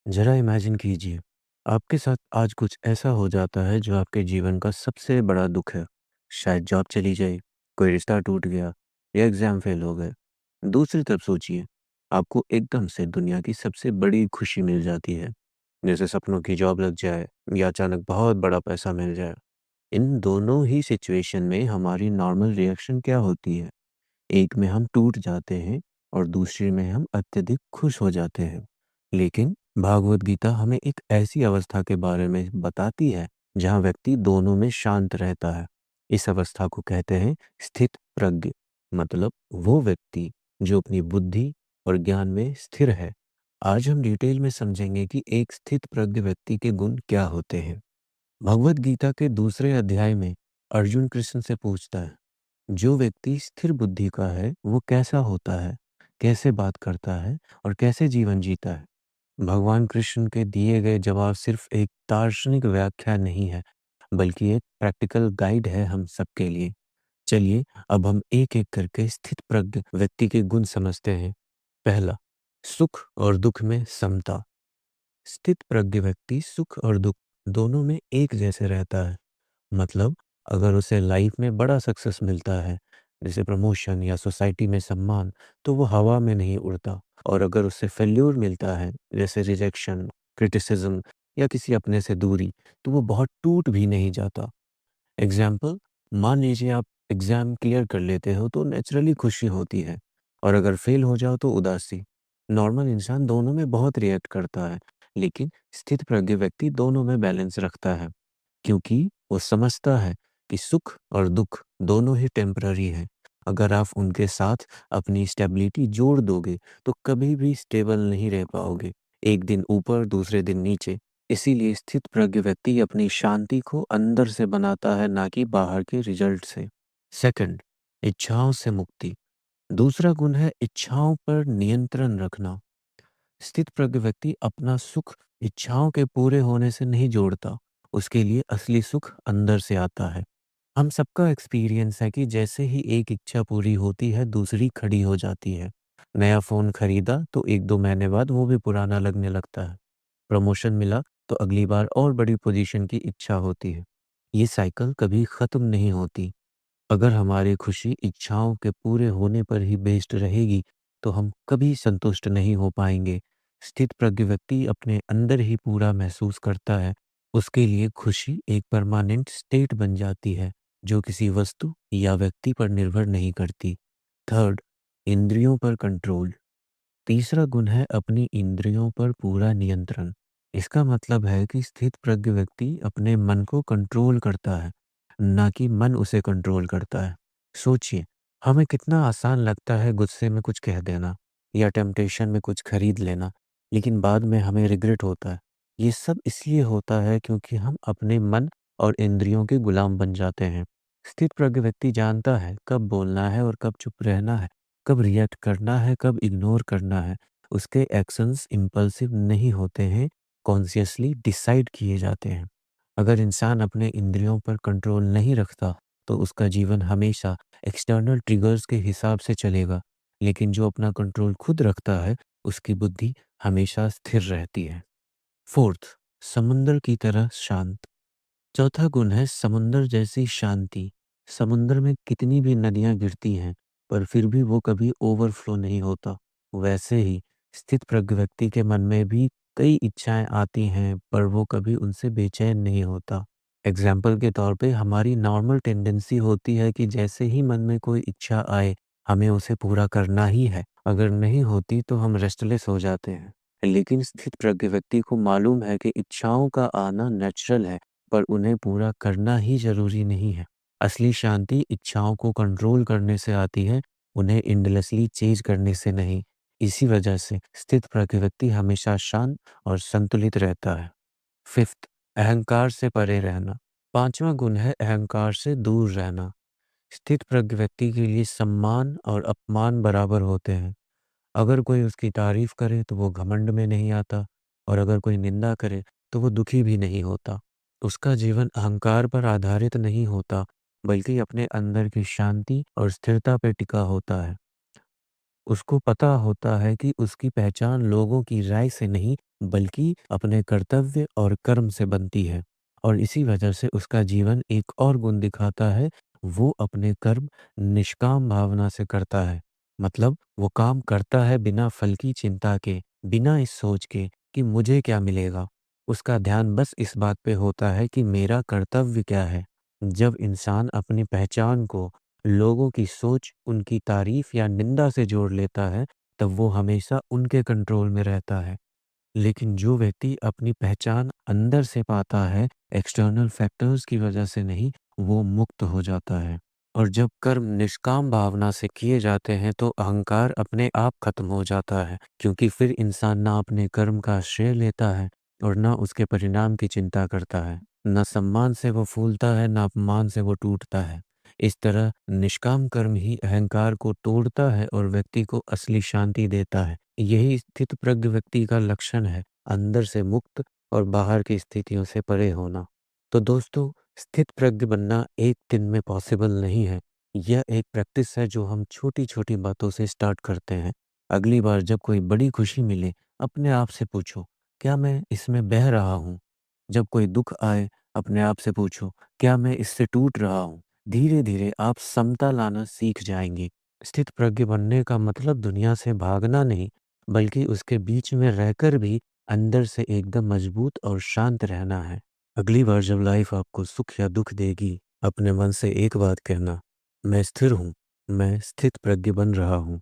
ज़रा इमेजिन कीजिए, आपके साथ आज कुछ ऐसा हो जाता है जो आपके जीवन का सबसे बड़ा दुःख है। शायद जॉब चली जाए, कोई रिश्ता टूट गया या एग्ज़ाम फ़ेल हो गए। दूसरी तरफ सोचिए, आपको एकदम से दुनिया की सबसे बड़ी खुशी मिल जाती है, जैसे सपनों की जॉब लग जाए या अचानक बहुत बड़ा पैसा मिल जाए। इन दोनों ही सिचुएशन में हमारी नॉर्मल रिएक्शन क्या होती है? एक में हम टूट जाते हैं और दूसरे में हम अत्यधिक खुश हो जाते हैं। लेकिन भागवत गीता हमें एक ऐसी अवस्था के बारे में बताती है जहाँ व्यक्ति दोनों में शांत रहता है। इस अवस्था को कहते हैं स्थित प्रज्ञ, मतलब वो व्यक्ति जो अपनी बुद्धि और ज्ञान में स्थिर है। आज हम डिटेल में समझेंगे कि एक स्थित प्रज्ञ व्यक्ति के गुण क्या होते हैं। भगवत गीता के दूसरे अध्याय में अर्जुन कृष्ण से पूछता है, जो व्यक्ति स्थिर बुद्धि का है वो कैसा होता है, कैसे बात करता है और कैसे जीवन जीता है। भगवान कृष्ण के दिए गए जवाब सिर्फ एक दार्शनिक व्याख्या नहीं है, बल्कि एक प्रैक्टिकल गाइड है हम सबके लिए। चलिए अब हम एक एक करके स्थित प्रज्ञ व्यक्ति के गुण समझते हैं। पहला, सुख और दुख में समता। स्थित प्रज्ञ व्यक्ति सुख और दुख दोनों में एक जैसे रहता है। मतलब अगर उसे लाइफ में बड़ा सक्सेस मिलता है, जैसे प्रमोशन या सोसाइटी में सम्मान, तो वो हवा में नहीं उड़ता। और अगर उसे फेल्यूर मिलता है, जैसे रिजेक्शन, क्रिटिसिज्म या किसी अपने से दूरी, तो वो बहुत टूट भी नहीं जाता। एग्जाम्पल, मान लीजिए आप एग्जाम क्लियर कर लेते हो तो नेचुरली खुशी होती है, और अगर फेल हो जाओ तो उदासी। नॉर्मल इंसान दोनों में बहुत रिएक्ट करता है, लेकिन स्थित प्रज्ञ व्यक्ति दोनों में बैलेंस रखता है, क्योंकि वो समझता है कि सुख और दुख दोनों ही टेम्पररी हैं। अगर आप उनके साथ अपनी स्टेबिलिटी जोड़ दोगे तो कभी भी स्टेबल नहीं रह पाओगे, एक दिन ऊपर दूसरे दिन नीचे। इसीलिए स्थित प्रज्ञ व्यक्ति अपनी शांति को अंदर से बनाता है, ना कि बाहर के रिजल्ट से। सेकंड, इच्छाओं से मुक्ति। दूसरा गुण है इच्छाओं पर नियंत्रण रखना। स्थित प्रज्ञ व्यक्ति अपना सुख इच्छाओं के पूरे होने से नहीं जोड़ता, उसके लिए असली सुख अंदर से आता है। हम सबका एक्सपीरियंस है कि जैसे ही एक इच्छा पूरी होती है दूसरी खड़ी हो जाती है। नया फोन खरीदा तो एक दो महीने बाद वो भी पुराना लगने लगता है। प्रमोशन मिला तो अगली बार और बड़ी पोजीशन की इच्छा होती है। ये साइकिल कभी खत्म नहीं होती। अगर हमारी खुशी इच्छाओं के पूरे होने पर ही बेस्ड रहेगी तो हम कभी संतुष्ट नहीं हो पाएंगे। स्थित प्रज्ञ व्यक्ति अपने अंदर ही पूरा महसूस करता है। उसके लिए खुशी एक परमानेंट स्टेट बन जाती है, जो किसी वस्तु या व्यक्ति पर निर्भर नहीं करती। थर्ड, इंद्रियों पर कंट्रोल। तीसरा गुण है अपनी इंद्रियों पर पूरा नियंत्रण। इसका मतलब है कि स्थित प्रज्ञ व्यक्ति अपने मन को कंट्रोल करता है, ना कि मन उसे कंट्रोल करता है। सोचिए, हमें कितना आसान लगता है गुस्से में कुछ कह देना या टेम्पटेशन में कुछ खरीद लेना, लेकिन बाद में हमें रिग्रेट होता है। ये सब इसलिए होता है क्योंकि हम अपने मन और इंद्रियों के गुलाम बन जाते हैं। स्थित प्रज्ञ व्यक्ति जानता है कब बोलना है और कब चुप रहना है, कब रिएक्ट करना है, कब इग्नोर करना है। उसके एक्शंस इम्पल्सिव नहीं होते हैं, कॉन्शियसली डिसाइड किए जाते हैं। अगर इंसान अपने इंद्रियों पर कंट्रोल नहीं रखता तो उसका जीवन हमेशा एक्सटर्नल ट्रिगर्स के हिसाब से चलेगा, लेकिन जो अपना कंट्रोल खुद रखता है उसकी बुद्धि हमेशा स्थिर रहती है। फोर्थ, समुंदर की तरह शांत। चौथा गुण है समुंदर जैसी शांति। समुंदर में कितनी भी नदियां गिरती हैं, पर फिर भी वो कभी ओवरफ्लो नहीं होता। वैसे ही स्थित प्रज्ञ व्यक्ति के मन में भी कई इच्छाएं आती हैं, पर वो कभी उनसे बेचैन नहीं होता। एग्जाम्पल के तौर पे हमारी नॉर्मल टेंडेंसी होती है कि जैसे ही मन में कोई इच्छा आए हमें उसे पूरा करना ही है। अगर नहीं होती तो हम रेस्टलेस हो जाते हैं। लेकिन स्थित प्रज्ञ व्यक्ति को मालूम है कि इच्छाओं का आना नेचुरल है, पर उन्हें पूरा करना ही ज़रूरी नहीं है। असली शांति इच्छाओं को कंट्रोल करने से आती है, उन्हें एंडलेसली चेज़ करने से नहीं। इसी वजह से स्थित प्रज्ञ व्यक्ति हमेशा शांत और संतुलित रहता है। फिफ्थ, अहंकार से परे रहना। पांचवा गुण है अहंकार से दूर रहना। स्थित प्रज्ञ व्यक्ति के लिए सम्मान और अपमान बराबर होते हैं। अगर कोई उसकी तारीफ करे तो वो घमंड में नहीं आता, और अगर कोई निंदा करे तो वो दुखी भी नहीं होता। उसका जीवन अहंकार पर आधारित नहीं होता, बल्कि अपने अंदर की शांति और स्थिरता पर टिका होता है। उसको पता होता है कि उसकी पहचान लोगों की राय से नहीं, बल्कि अपने कर्तव्य और कर्म से बनती है। और इसी वजह से उसका जीवन एक और गुण दिखाता है, वो अपने कर्म निष्काम भावना से करता है। मतलब वो काम करता है बिना फल की चिंता के, बिना इस सोच के कि मुझे क्या मिलेगा। उसका ध्यान बस इस बात पे होता है कि मेरा कर्तव्य क्या है। जब इंसान अपनी पहचान को लोगों की सोच, उनकी तारीफ या निंदा से जोड़ लेता है, तब वो हमेशा उनके कंट्रोल में रहता है। लेकिन जो व्यक्ति अपनी पहचान अंदर से पाता है, एक्सटर्नल फैक्टर्स की वजह से नहीं, वो मुक्त हो जाता है। और जब कर्म निष्काम भावना से किए जाते हैं, तो अहंकार अपने आप खत्म हो जाता है, क्योंकि फिर इंसान ना अपने कर्म का श्रेय लेता है और ना उसके परिणाम की चिंता करता है। ना सम्मान से वो फूलता है, ना अपमान से वो टूटता है। इस तरह निष्काम कर्म ही अहंकार को तोड़ता है और व्यक्ति को असली शांति देता है। यही स्थित प्रज्ञ व्यक्ति का लक्षण है, अंदर से मुक्त और बाहर की स्थितियों से परे होना। तो दोस्तों, स्थित प्रज्ञ बनना एक दिन में पॉसिबल नहीं है। यह एक प्रैक्टिस है जो हम छोटी-छोटी बातों से स्टार्ट करते हैं। अगली बार जब कोई बड़ी खुशी मिले, अपने आप से पूछो, क्या मैं इसमें बह रहा हूँ? जब कोई दुःख आए, अपने आप से पूछो, क्या मैं इससे टूट रहा हूँ? धीरे-धीरे आप समता लाना सीख जाएँगे। स्थित प्रज्ञ बनने का मतलब दुनिया से भागना नहीं, बल्कि उसके बीच में रहकर भी अंदर से एकदम मजबूत और शांत रहना है। अगली बार जब लाइफ आपको सुख या दुख देगी, अपने मन से एक बात कहना, मैं स्थिर हूँ, मैं स्थित प्रज्ञ बन रहा हूँ।